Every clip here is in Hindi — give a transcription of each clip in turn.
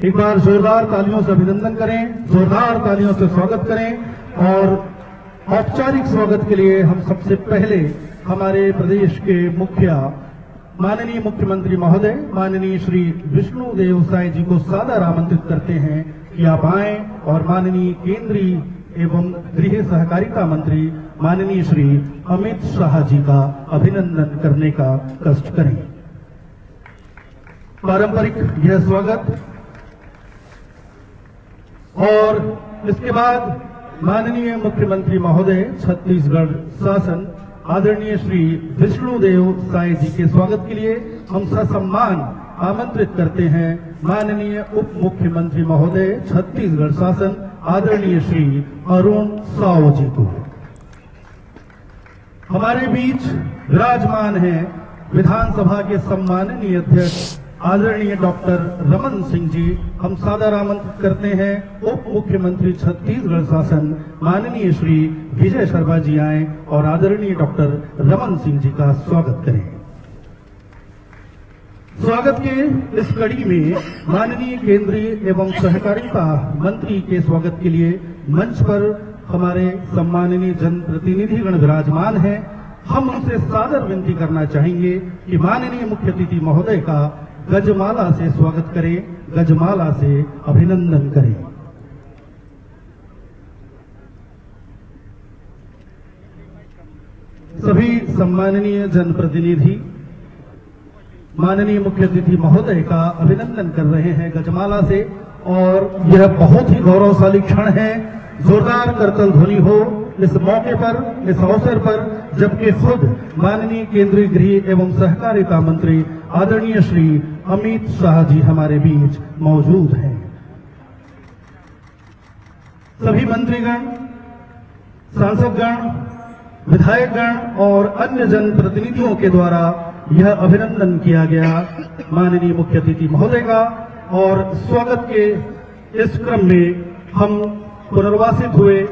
एक बार जोरदार तालियों से अभिनंदन करें, जोरदार तालियों से स्वागत करें। और औपचारिक स्वागत के लिए हम सबसे पहले हमारे प्रदेश के मुखिया माननीय मुख्यमंत्री महोदय माननीय श्री विष्णुदेव साय जी को सादर आमंत्रित करते हैं कि आप आएं और माननीय केंद्रीय एवं गृह सहकारिता मंत्री माननीय श्री अमित शाह जी का अभिनंदन करने का कष्ट करें। पारंपरिक यह स्वागत और इसके बाद माननीय मुख्यमंत्री महोदय छत्तीसगढ़ शासन आदरणीय श्री विष्णुदेव साय जी के स्वागत के लिए हम ससम्मान आमंत्रित करते हैं माननीय उप मुख्यमंत्री महोदय छत्तीसगढ़ शासन आदरणीय श्री अरुण साव जी को। हमारे बीच विराजमान हैं विधानसभा के सम्माननीय अध्यक्ष आदरणीय डॉक्टर रमन सिंह जी। हम सादर आमंत्रित करते हैं उप मुख्यमंत्री छत्तीसगढ़ शासन माननीय श्री विजय शर्मा जी आए और आदरणीय डॉक्टर रमन सिंह जी का स्वागत करें। स्वागत के इस कड़ी में माननीय केंद्रीय एवं सहकारिता मंत्री के स्वागत के लिए मंच पर हमारे सम्माननीय जनप्रतिनिधिगण विराजमान हैं। हम उनसे सादर विनती करना चाहेंगे कि माननीय मुख्य अतिथि महोदय का गजमाला से स्वागत करें, गजमाला से अभिनंदन करें। सभी सम्माननीय जनप्रतिनिधि माननीय मुख्य अतिथि महोदय का अभिनंदन कर रहे हैं गजमाला से और यह बहुत ही गौरवशाली क्षण है। जोरदार करतल ध्वनि हो इस मौके पर, इस अवसर पर, जबकि खुद माननीय केंद्रीय गृह एवं सहकारिता मंत्री आदरणीय श्री अमित शाह जी हमारे बीच मौजूद हैं। सभी मंत्रीगण, सांसदगण, विधायकगण और अन्य जनप्रतिनिधियों के द्वारा यह अभिनंदन किया गया माननीय मुख्य अतिथि महोदय का। और स्वागत के इस क्रम में हम पुनर्वासित हुए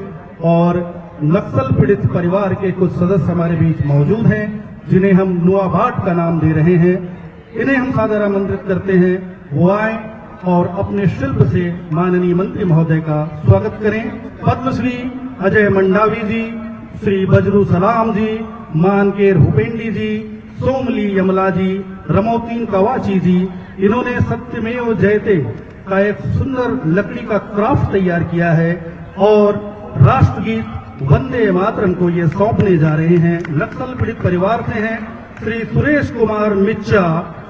और नक्सल पीड़ित परिवार के कुछ सदस्य हमारे बीच मौजूद हैं जिन्हें हम नुआबाट का नाम दे रहे हैं। इन्हें हम सादर आमंत्रित करते हैं, वो आए और अपने शिल्प से माननीय मंत्री महोदय का स्वागत करें। पद्मश्री अजय मंडावी जी, श्री बजरू सलाम जी, मानकेर भूपेंडी जी, सोमली यमला जी, रमोतीन कवाची जी, इन्होंने सत्यमेव जयते का एक सुंदर लकड़ी का क्राफ्ट तैयार किया है और राष्ट्रगीत वंदे मातरम को ये सौंपने जा रहे हैं। नक्सल पीड़ित परिवार से हैं श्री सुरेश कुमार मिच्चा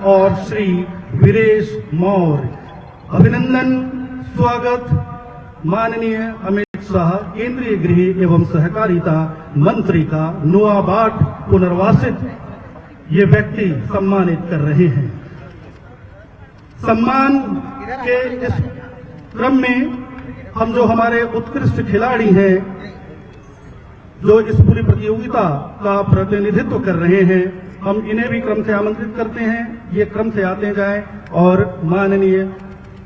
और श्री वीरेश मौर्य। अभिनंदन, स्वागत माननीय अमित शाह केंद्रीय गृह एवं सहकारिता मंत्री का नुआबाट पुनर्वासित ये व्यक्ति सम्मानित कर रहे हैं। सम्मान के इस क्रम में हम जो हमारे उत्कृष्ट खिलाड़ी हैं जो इस पूरी प्रतियोगिता का प्रतिनिधित्व कर रहे हैं, हम इन्हें भी क्रम से आमंत्रित करते हैं। ये क्रम से आते जाएं और माननीय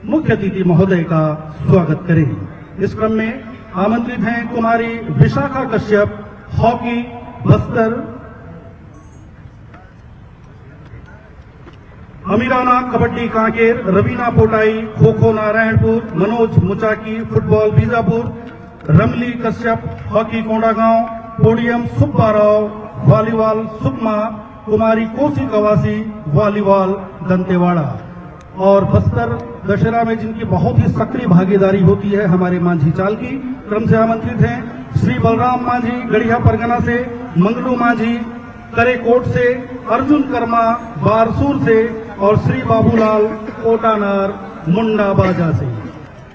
मुख्य अतिथि महोदय का स्वागत करें। इस क्रम में आमंत्रित हैं कुमारी Vishakha Kashyap, hockey Bastar, Amirana kabaddi Kanker, Raveena Potai kho kho Narayanpur, Manoj Muchaki football Bijapur, Ramli Kashyap hockey Kondagaon, Podiyam Subbarao volleyball Sukma, कुमारी कोसी कवासी वॉलीबॉल दंतेवाड़ा। और बस्तर दशहरा में जिनकी बहुत ही सक्रिय भागीदारी होती है हमारे मांझी चाल की, क्रम से आमंत्रित हैं श्री बलराम मांझी गढ़िया परगना से, मंगलू मांझी करेकोट से, अर्जुन कर्मा बारसूर से और श्री बाबूलाल कोटानार मुंडा बाजा से।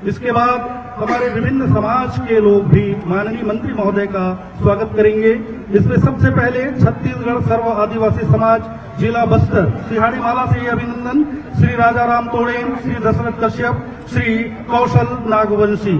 इसके बाद हमारे विभिन्न समाज के लोग भी माननीय मंत्री महोदय का स्वागत करेंगे। इसमें सबसे पहले छत्तीसगढ़ सर्व आदिवासी समाज जिला बस्तर सिहाड़ी माला से अभिनंदन श्री राजाराम तोड़ेन, श्री दशरथ कश्यप, श्री कौशल नागवंशी।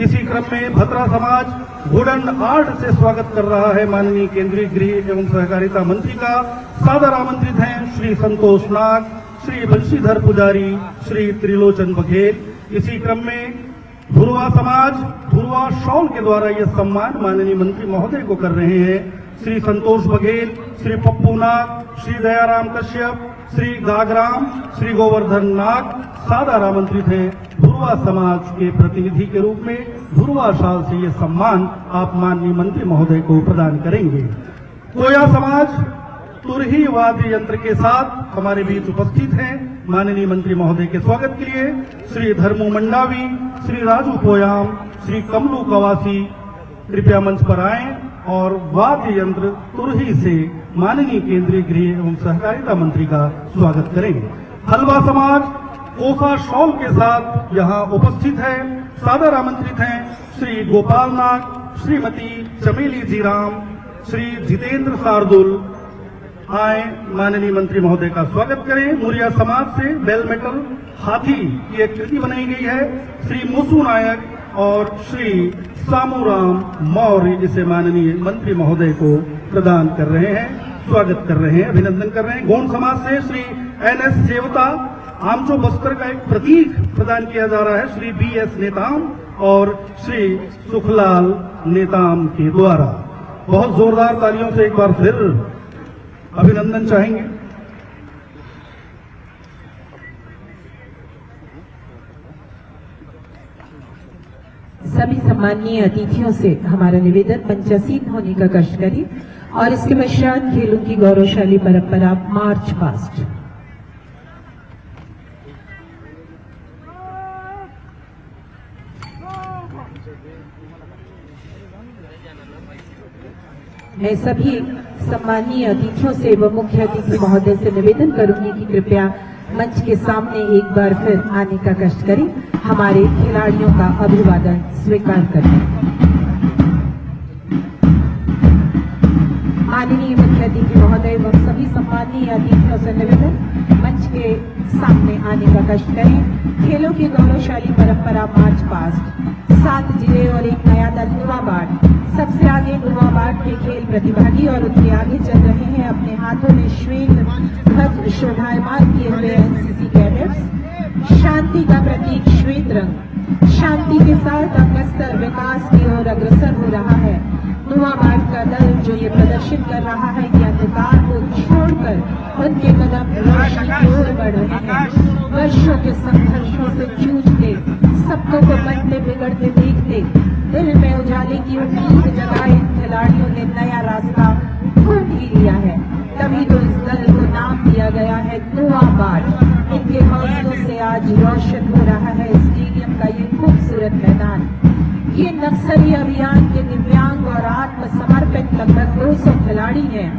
इसी क्रम में भद्रा समाज वुडन आर्ट से स्वागत कर रहा है माननीय केंद्रीय गृह एवं सहकारिता मंत्री का। सादर आमंत्रित हैं श्री संतोष नाग, श्री बंशीधर पुजारी, श्री त्रिलोचन बघेल। इसी क्रम में धुरवा समाज धुरवा शॉल के द्वारा यह सम्मान माननीय मंत्री महोदय को कर रहे हैं श्री संतोष बघेल, श्री पप्पू नाग, श्री दयाराम कश्यप, श्री गागराम श्री गोवर्धन नाग सादार आमंत्रित हैं धुरवा समाज के प्रतिनिधि के रूप में। धुरवा शाल से ये सम्मान आप माननीय मंत्री महोदय को प्रदान करेंगे। कोया समाज तुरही वाद्य यंत्र के साथ हमारे बीच उपस्थित हैं। माननीय मंत्री महोदय के स्वागत के लिए श्री धर्मू मंडावी, श्री राजू पोयाम, श्री कमलू कवासी कृपया मंच पर आएं और वाद्य यंत्र तुरही से माननीय केंद्रीय गृह एवं सहकारिता मंत्री का स्वागत करेंगे। हलवा समाज कोसा शॉल के साथ यहाँ उपस्थित है। सादर आमंत्रित हैं श्री गोपाल नाग, श्रीमती चमेली जीराम, श्री जितेंद्र शार्दुल। आए माननीय मंत्री महोदय का स्वागत करें। मुरिया समाज से बेल मेटल हाथी की एक कृति बनाई गई है। श्री मुसू नायक और श्री सामूराम मौर्य जिसे माननीय मंत्री महोदय को प्रदान कर रहे हैं, स्वागत कर रहे हैं, अभिनंदन कर रहे हैं। गोंड समाज से श्री एनएस सेवता, आमचो बस्तर का एक प्रतीक प्रदान किया जा रहा है श्री बीएस नेताम और श्री सुखलाल नेताम के द्वारा। बहुत जोरदार तालियों से एक बार फिर अभिनंदन चाहेंगे। सभी सम्माननीय अतिथियों से हमारा निवेदन पंचासीन होने का कष्ट करें और इसके पश्चात खेलों की गौरवशाली परंपरा मार्च पास्ट। मैं सभी सम्माननीय अतिथियों से व मुख्य अतिथि महोदय से निवेदन करूंगी कि कृपया मंच के सामने एक बार फिर आने का कष्ट करें, हमारे खिलाड़ियों का अभिवादन स्वीकार करें। माननीय मुख्य अतिथि महोदय व सभी सम्माननीय अतिथियों से निवेदन मंच के सामने आने का कष्ट करें। खेलों की गौरवशाली परंपरा मार्च पास्ट, 7 जिले और एक नया दल नुवाबाट। सबसे आगे नुवाबाट के खेल प्रतिभागी और उनके आगे चल रहे हैं अपने हाथों में श्वेत ध्वज शोभायमान किए हुए एनसीसी कैडेट्स। शांति का प्रतीक श्वेत रंग, शांति के साथ अब बस्तर विकास की ओर अग्रसर हो रहा है। नुवाबाट का दल जो ये प्रदर्शित कर रहा है कि अंधकार को छोड़कर उनके कदम रोशनी की ओर बढ़ रहे हैं। वर्षों के संघर्षों से जूझते, सबको को बनते बिगड़ते देखते, दिल में उजाले की उम्मीद जगाए इन खिलाड़ियों ने नया रास्ता ढूंढ ही लिया है। तभी तो इस दल को नाम दिया गया है नुवाबाट। इनके हौसलों से आज रोशन हो रहा है स्टेडियम का ये खूबसूरत मैदान। ये नक्सली अभियान के दिव्यांग और आत्मसमर्पित लगभग 200 खिलाड़ी हैं।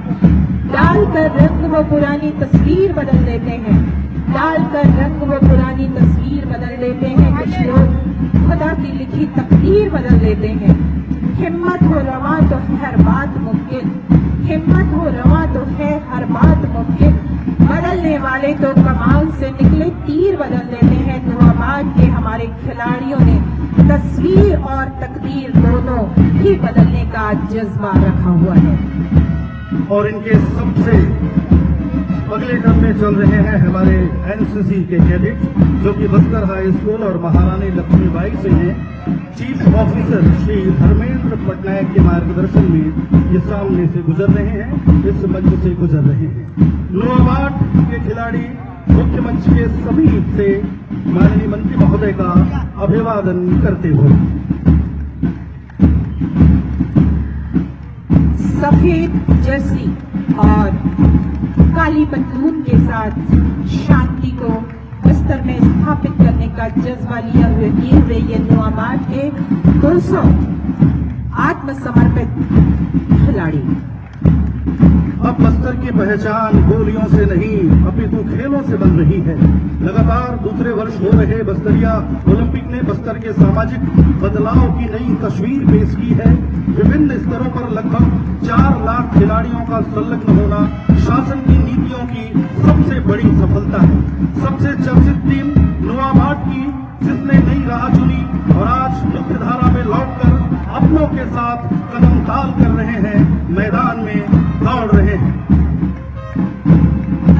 डालकर रंग वो पुरानी तस्वीर बदल देते हैं, डालकर रंग वो पुरानी तस्वीर बदल देते हैं। कुछ लोग खुदा की लिखी तकदीर बदल देते हैं। हिम्मत हो रवा तो हर बात मुमकिन, हिम्मत हो रवा तो है हर बात मुमकिन। बदलने वाले तो कमाल से निकले तीर बदल देते हैं। नुवाबाट के हमारे खिलाड़ियों ने तस्वीर और तकदीर दोनों ही बदलने का जज्बा रखा हुआ है। और इनके सबसे अगले क्रम में चल रहे हैं हमारे एनसीसी के कैडेट जो कि बस्तर हाई स्कूल और महारानी लक्ष्मीबाई से हैं। चीफ ऑफिसर श्री धर्मेंद्र पटनायक के मार्गदर्शन में ये सामने से गुजर रहे हैं, इस मंच से गुजर रहे हैं। नुवाबाट के खिलाड़ी मुख्य मंच के समीप से माननीय मंत्री महोदय का अभिवादन करते हुए सफेद जर्सी और काली पतलून के साथ शांति को बस्तर में स्थापित करने का जज्बा लिए हुए ये नुवाबाट के 200 आत्मसमर्पित खिलाड़ी। अब बस्तर की पहचान गोलियों से नहीं अपितु खेलों से बन रही है। लगातार दूसरे वर्ष हो रहे बस्तरिया ओलंपिक ने बस्तर के सामाजिक बदलाव की नई तस्वीर पेश की है। विभिन्न स्तरों पर लगभग 4 लाख खिलाड़ियों का संलग्न होना शासन की नीतियों की सबसे बड़ी सफलता है। सबसे चर्चित टीम नुवाबाट की जिसने नई राह चुनी और आज मुख्य धारा में लौटकर अपनों के साथ कदम ताल कर रहे हैं, मैदान में दौड़ रहे हैं।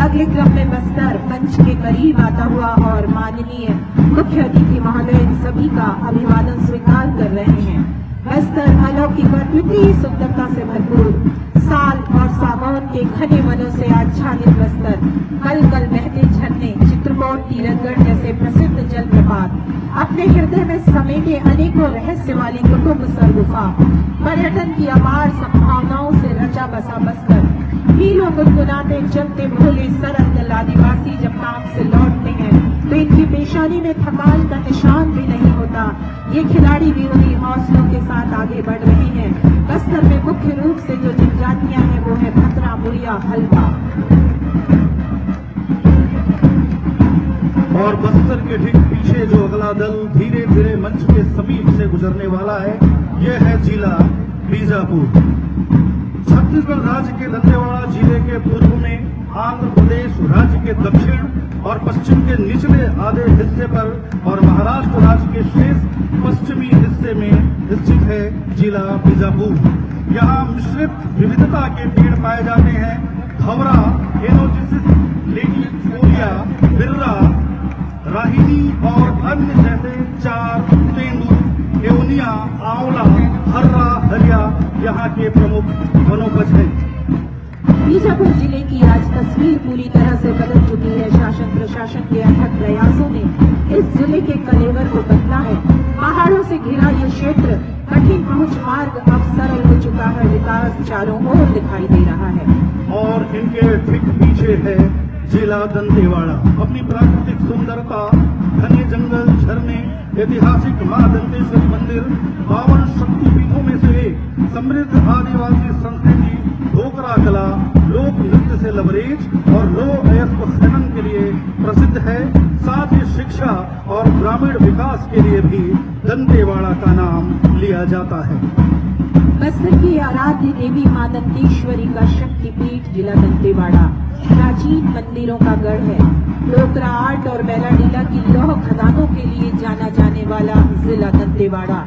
अगले क्रम में बस्तर मंच के करीब आता हुआ और माननीय मुख्य अतिथि महोदय इन सभी का अभिवादन स्वीकार कर रहे हैं। बस्तर अलौकिक और अद्वितीय सुंदरता से भरपूर साल और सागौन के घने वनों से आच्छादित बस्तर, कल कल बहते झरने, चित्रकूट, तीरथगढ़ जैसे प्रसिद्ध जलप्रपात, अपने हृदय में समेटे अनेकों रहस्य वाली कुटुंब सरगुफा, पर्यटन की अपार संभावनाओं से रचा बसा बस्तर, मीलों गुनगुनाते चलते भोले सरल दल आदिवासी जब काम से लौटते हैं तो इनकी पेशानी में थकान का निशान भी नहीं होता। ये खिलाड़ी विरोधी हौसलों के साथ आगे बढ़ रहे हैं। बस्तर में मुख्य रूप से जो जनजातियां हैं वो है भतरा, मुड़िया, हल्बा। और बस्तर के ठीक पीछे जो अगला दल धीरे धीरे मंच के समीप से गुजरने वाला है, यह है जिला बीजापुर। छत्तीसगढ़ राज्य के दंतेवाड़ा जिले के पूर्व में, आंध्र प्रदेश राज्य के दक्षिण और पश्चिम के निचले आधे हिस्से पर और महाराष्ट्र राज्य के शेष पश्चिमी हिस्से में स्थित है जिला बीजापुर। यहाँ मिश्रित विविधता के पेड़ पाए जाते हैं। खवरा, एनोजिसिस, लेडियोलिया, बिर्रा, राहिनी और अन्य जैसे चार, तेंदू, एवनिया, आंवला, हर्रा, हरिया यहाँ के प्रमुख वनोपज हैं। बीजापुर जिले की आज तस्वीर पूरी तरह से बदल चुकी है। शासन प्रशासन के अथक प्रयासों ने इस जिले के कलेवर को बदला है। पहाड़ों से घिरा ये क्षेत्र कठिन पहुंच मार्ग अब सरल हो चुका है। विकास चारों ओर दिखाई दे रहा है और इनके ठीक पीछे है जिला दंतेवाड़ा। अपनी प्राकृतिक सुंदरता, घने जंगल, झरने, ऐतिहासिक मां दंतेश्वरी मंदिर, 52 शक्तिपीठों में से एक, समृद्ध आदिवासी संस्कृति, ढोकरा कला, लोक नृत्य से लबरेज और लोक अयस्क खनन के लिए प्रसिद्ध है। साथ ही शिक्षा और ग्रामीण विकास के लिए भी दंतेवाड़ा का नाम लिया जाता है। बस्तर की आराध्य देवी मां दंतेश्वरी का शक्तिपीठ जिला दंतेवाड़ा प्राचीन मंदिरों का गढ़ है। डोकरा आर्ट और बैलाडीला की लौह खदानों के लिए जाना जाने वाला जिला दंतेवाड़ा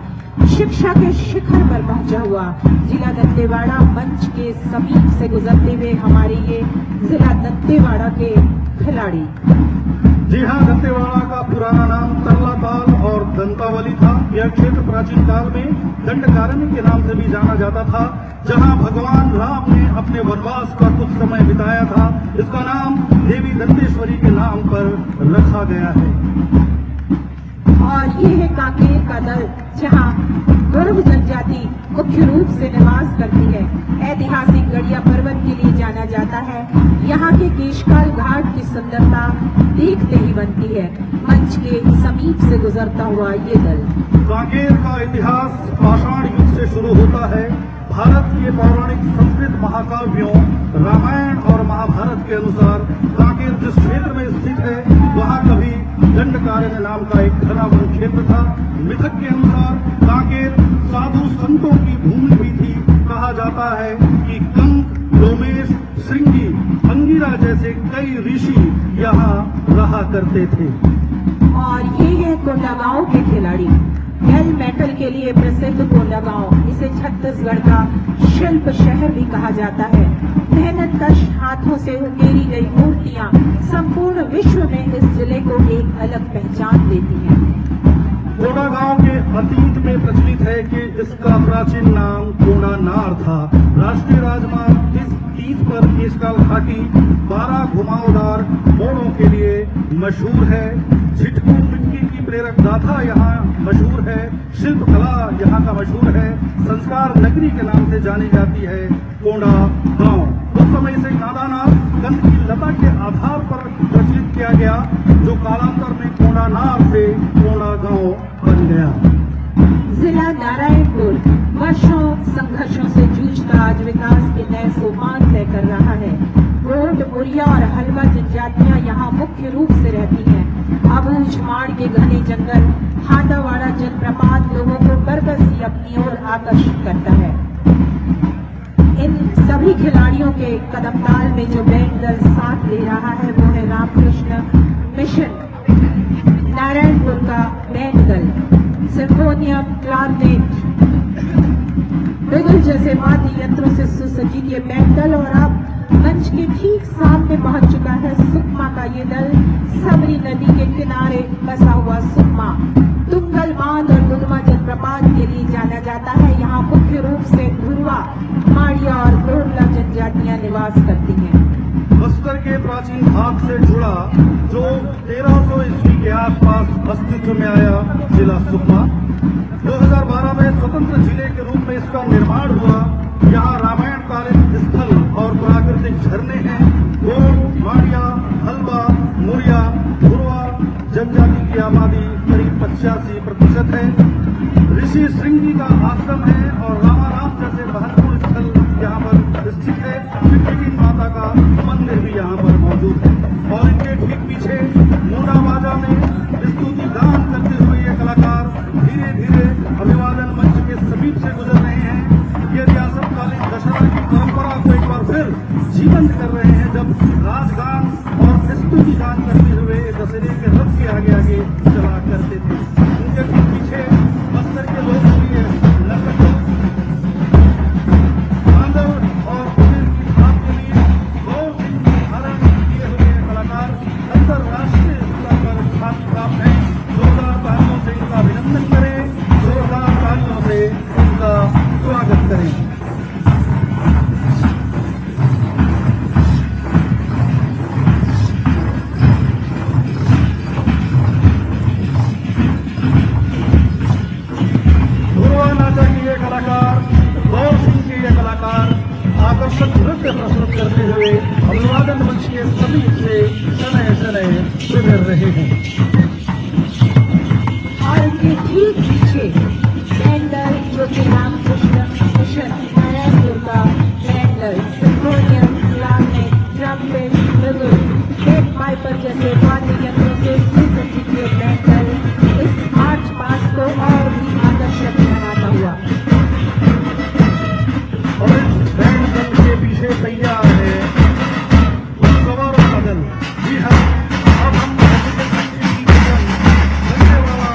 शिक्षा के शिखर पर पहुंचा हुआ जिला दंतेवाड़ा मंच के समीप से गुजरते हुए हमारे ये जिला दंतेवाड़ा के खिलाड़ी। जी हाँ, दंतेवाड़ा का पुराना नाम तरलाताल और दंतावली था। यह क्षेत्र प्राचीन काल में दंडकारण्य के नाम से भी जाना जाता था, जहाँ भगवान राम ने अपने वनवास का कुछ समय बिताया था। इसका नाम देवी दंतेश्वरी के नाम पर रखा गया है। और ये है कांकेर का दल, जहाँ गोरव जनजाति मुख्य रूप से निवास करती है। ऐतिहासिक गड़िया पर्वत के लिए जाना जाता है। यहाँ के केशकाल घाट की सुंदरता देखते ही बनती है। मंच के समीप से गुजरता हुआ ये दल। कांकेर का इतिहास पाषाण युग से शुरू होता है। भारत के पौराणिक संस्कृत महाकाव्यों रामायण और महाभारत के अनुसार कांकेर जिस क्षेत्र में स्थित है, वहाँ कभी दंडकारण्य नाम का एक घना वन क्षेत्र था। मिथक के अनुसार कांकेर साधु संतों की भूमि भी थी। कहा जाता है कि कंक, लोमेश, श्रृंगी, अंगिरा जैसे कई ऋषि यहाँ रहा करते थे। और ये है कोंडागांव के खिलाड़ी। हेल मेटल के लिए प्रसिद्ध कोंडागांव, इसे छत्तीसगढ़ का शिल्प शहर भी कहा जाता है। मेहनतकश हाथों से उकेरी गई मूर्तियां संपूर्ण विश्व में इस जिले को एक अलग पहचान देती हैं। कोंडागांव के अतीत में प्रचलित है कि इसका प्राचीन नाम कोंडानार था। राष्ट्रीय राजमार्ग 30 पर केशकाल घाटी 12 घुमावदार मोड़ों के लिए मशहूर है। झिटकू मिट्टी की प्रेरक गाथा यहाँ मशहूर है। शिल्प कला यहाँ का मशहूर है। संस्कार नगरी के नाम से जानी जाती है कोंडागांव। उस समय से कालानार गंध की लता के आधार पर प्रचलित किया गया, जो कालांतर में कोंडानार से कोंडागांव बन गया। जिला नारायणपुर वर्षों संघर्षों से जूझता आज विकास के नए सोपान तय कर रहा है। गोंड, मुड़िया और हल्बा जनजातियां यहाँ मुख्य रूप से रहती हैं। अबूझ माड़ के घने जंगल, हांडावाड़ा जलप्रपात लोगों को बरबसी अपनी ओर आकर्षित करता है। इन सभी खिलाड़ियों के कदमताल में जो बैंड दल साथ ले रहा है वो है रामकृष्ण मिशन नारायणपुर का बैंड दल। सिम्फोनियम, क्लारनेट, बिगुल जैसे वाद्य यंत्रों से सुसज्जित ये बैंड दल और अब मंच के ठीक सामने पहुंच चुका है सुकमा का ये दल। सबरी नदी के किनारे बसा हुआ सुकमा तुंगल बांध और दुधमा जलप्रपात के लिए जाना जाता है। यहाँ मुख्य रूप से धुरवा, माड़िया और गोरला जनजातियां निवास करती हैं। बस्तर के प्राचीन भाग से जुड़ा जो 1300 ईस्वी के आसपास अस्तित्व में आया जिला सुकमा, 2012 में स्वतंत्र जिले के रूप में इसका निर्माण हुआ। यहाँ रामायण कालीन स्थल और प्राकृतिक झरने हैं। गोंड, माड़िया, हलवा, मुरिया, धुरवा जनजाति की आबादी करीब 85% है। ऋषि श्रृंगी का आश्रम है और रामाराम जैसे महत्वपूर्ण स्थल यहाँ पर स्थित है। शिवजी माता का मंदिर भी यहाँ पर मौजूद है और इनके ठीक पीछे मोटा बाजा में स्तुति गान करते हुए ये कलाकार धीरे धीरे अभिवादन मंच के समीप से गुजर रहे हैं। ये रियासतकालीन दशहरा की परंपरा को एक बार फिर जीवंत कर रहे हैं, जब राजगान और स्तुति गान करते हुए दशहरे के रथ के आगे आगे चला करते थे। उनके ठीक पीछे बस्तर के लोग लिए लखनऊ, बांधव और पुलिस की बात के लिए बहुत धारण किए हुए कलाकार अंतर्राष्ट्रीय स्तर पर ख्याति प्राप्त हैं। जोरदार तालियों से इनका अभिनंदन करें, जोरदार तालियों से इनका स्वागत करें। आकर्षक नृत्य प्रस्तुत करते हुए अभिवादन मंच के समीप से शनय शनय गुजर रहे हैं और इनके ठीक पीछे बैंडल जो कि रामकृष्ण मिशन, नारायण दुर्गा, बैंडल, सिम्फोनियम, क्लारनेट, ट्रम्पेट, मृदुल, टेप पाइपर जैसे वाद्य यंत्रों से सुसज्जित ये बैंडल इस मार्च पास्ट को और भी आकर्षक बनाता हुआ। और इस बैंड दल के पीछे तैयार है सवारों का दल। जी हाँ, अब हम धन्यवाद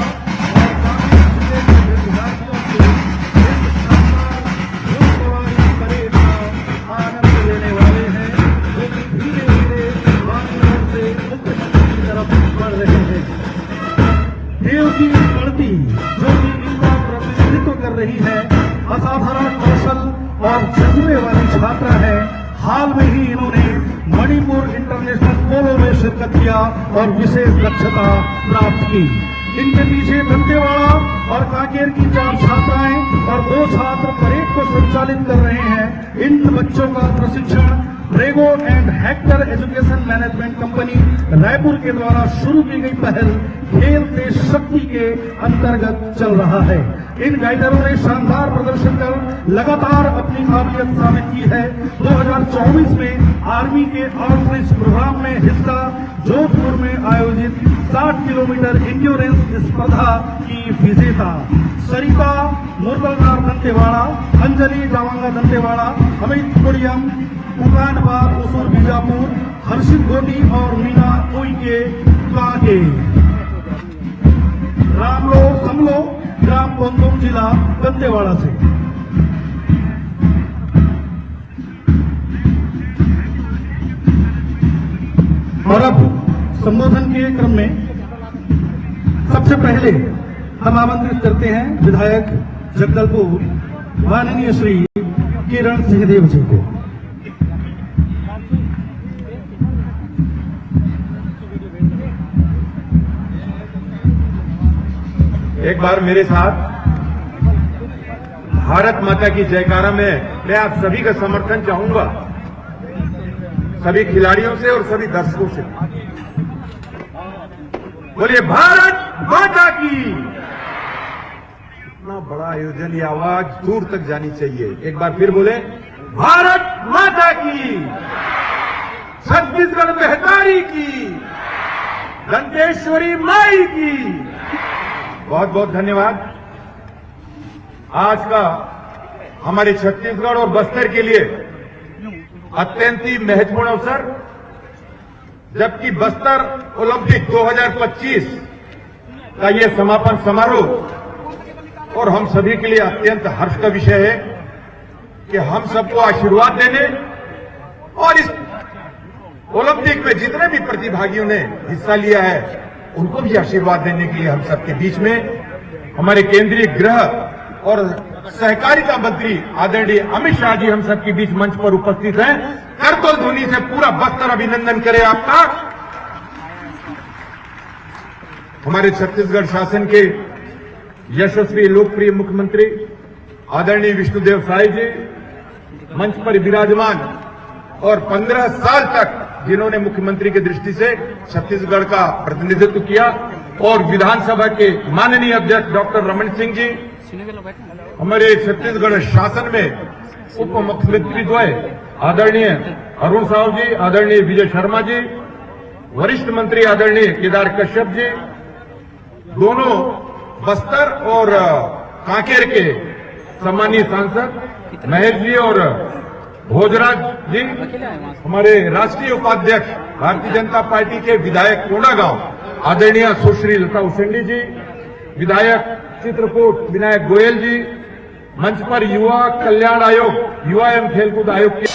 और कांग्रेस जिले के विद्यार्थियों से इस शानदार घोड़सवारी परेड का आनंद लेने वाले हैं, जो कि धीरे धीरे बांग्लोर से मुख्यमंत्री की तरफ बढ़ रहे हैं। देव की मूर्ति जो कि इनका प्रतिनिधित्व कर रही है, असाधारण कौशल और जज्बे वाली छात्रा है। हाल में ही इन्होंने मणिपुर इंटरनेशनल पोलो में शिरकत किया और विशेष दक्षता प्राप्त की। इनके पीछे दंतेवाड़ा और कांकेर की 4 छात्राएं और 2 छात्र परेड को संचालित कर रहे हैं। इन बच्चों का प्रशिक्षण Rego and Hector education management company Raipur के द्वारा शुरू की गई पहल खेल से शक्ति के अंतर्गत चल रहा है। इन गाइडरों ने शानदार प्रदर्शन कर लगातार अपनी काबिलियत साबित की है। 2024 में आर्मी के आउटरीच प्रोग्राम में हिस्सा जोधपुर में आयोजित 60 किलोमीटर इंड्योरेंस स्पर्धा की विजेता सरिता मुरगलदार दंतेवाड़ा, अंजलि जावांगा दंतेवाड़ा, अमित कुड़ियम उकानबाद उसूर बीजापुर, हर्षित गोटी और मीना उइके कांके, रामलो समलो ग्राम कोंदुम जिला दंतेवाड़ा से। और अब संबोधन के क्रम में सबसे पहले हम आमंत्रित करते हैं विधायक जगदलपुर माननीय श्री किरण सिंहदेव जी को। एक बार मेरे साथ भारत माता की जयकारा में मैं आप सभी का समर्थन चाहूंगा, सभी खिलाड़ियों से और सभी दर्शकों से। बोलिए भारत माता की। इतना बड़ा आयोजन, ये आवाज दूर तक जानी चाहिए। एक बार फिर बोले भारत माता की, छत्तीसगढ़ बेहतारी की, दंतेश्वरी माई की। बहुत बहुत धन्यवाद। आज का हमारे छत्तीसगढ़ और बस्तर के लिए अत्यंत ही महत्वपूर्ण अवसर, जबकि बस्तर ओलंपिक 2025 का यह समापन समारोह और हम सभी के लिए अत्यंत हर्ष का विषय है कि हम सबको आशीर्वाद देने और इस ओलंपिक में जितने भी प्रतिभागियों ने हिस्सा लिया है उनको भी आशीर्वाद देने के लिए हम सबके बीच में हमारे केंद्रीय गृह और सहकारिता मंत्री आदरणीय अमित शाह जी हम सबके बीच मंच पर उपस्थित हैं। करतल ध्वनि से पूरा बस्तर अभिनंदन करे आपका। हमारे छत्तीसगढ़ शासन के यशस्वी लोकप्रिय मुख्यमंत्री आदरणीय विष्णुदेव साय जी मंच पर विराजमान और 15 साल तक जिन्होंने मुख्यमंत्री की दृष्टि से छत्तीसगढ़ का प्रतिनिधित्व किया, और विधानसभा के माननीय अध्यक्ष डॉक्टर रमन सिंह जी, हमारे छत्तीसगढ़ शासन में उप मुख्यमंत्री द्वय आदरणीय अरुण साहू जी, आदरणीय विजय शर्मा जी, वरिष्ठ मंत्री आदरणीय केदार कश्यप जी, दोनों बस्तर और कांकेर के सम्मानीय सांसद महेश जी और भोजराज जी, हमारे राष्ट्रीय उपाध्यक्ष भारतीय जनता पार्टी के विधायक कोंडागांव आदरणीय सुश्री लता उसेंडी जी, विधायक चित्रकूट विनायक गोयल जी, मंच पर युवा कल्याण आयोग, युवा एवं खेलकूद आयोग के